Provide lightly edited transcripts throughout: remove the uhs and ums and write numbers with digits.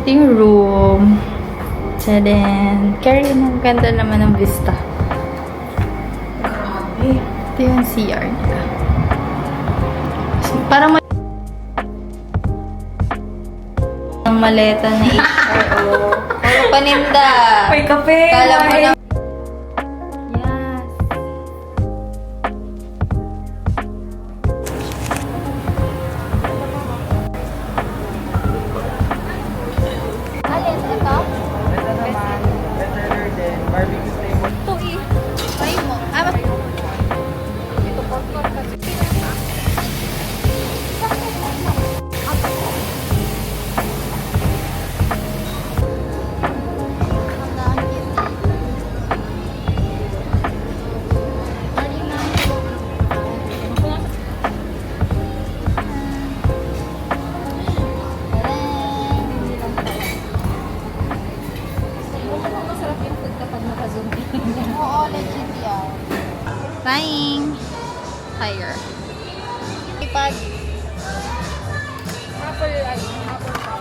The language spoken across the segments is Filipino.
Ito yung room. Tadaan. Carry ng ganda naman ng vista. Ito yung CR nila. Parang ang maleta na HRO. Puro paninda. May kape. Kala mo na. Yes. Alin, ito? Ito naman, better than barbecue flavor. Ito eh. Try mo. Ito popcorn kasi. Oo, legit yan. Buying. Higher. Ipag. Apple, apple pie.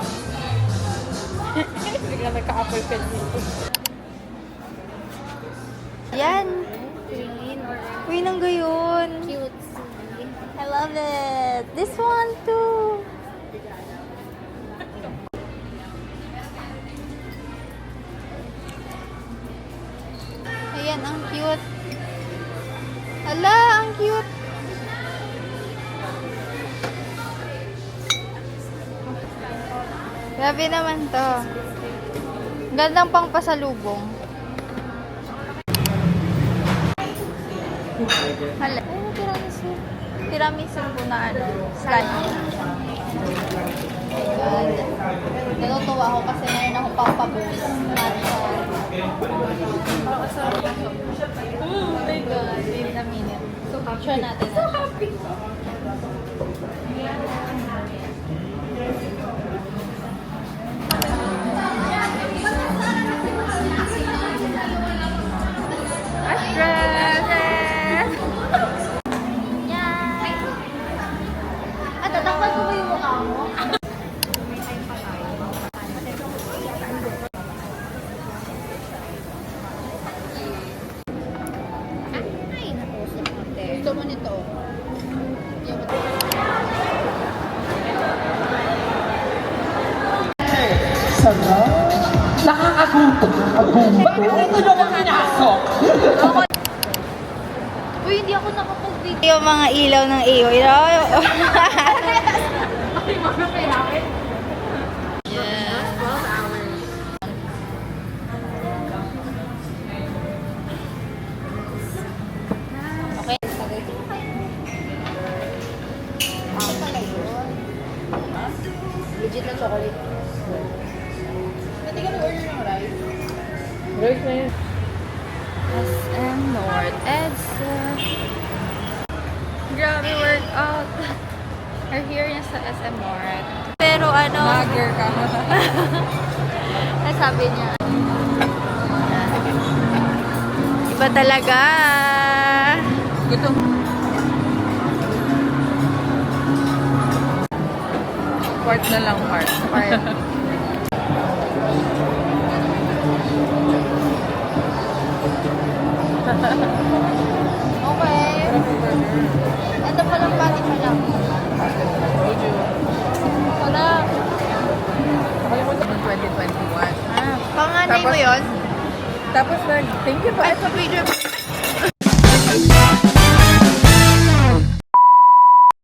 Bigla may ka-apple pen dito. Yan. Green or Uy, nang gayon. cute. I love it. This one too. Ayan, ang cute. Ala, ang cute. Grabe naman to. Gandang pang pasalubong. Hala. Ay, tiramisu. Tiramisu po na ano. Slime. God. Natutuwa ako kasi meron akong pampabulis. Matcha. Oh my God. Wait a minute. So happy. Try natin. So happy. Tatakpan ko ba yung mukha mo? Ay, naku, si ate. Gusto mo nito? Nakakagutom. Ito naman pinasok. Uy, hindi ako nakapag-video. Yung mga ilaw ng iyo. Ay, mga kailangan. Yeah. 12 hours. Okay. Ako pala yun. Legit na chocolate. Hindi ka nag-order ng rice? Right na yun. SM North EDSA. Grabe workout. We're here na sa SM North. Pero ano, Nagger ka. sabi niya, iba talaga. Gutom. Part na lang, part. Okay. Ito palang pati pa lang. Wala. Nakalimutan ng 2021. Panganay mo Tapos- yun? Tapos thank you pa. Ay, sa video.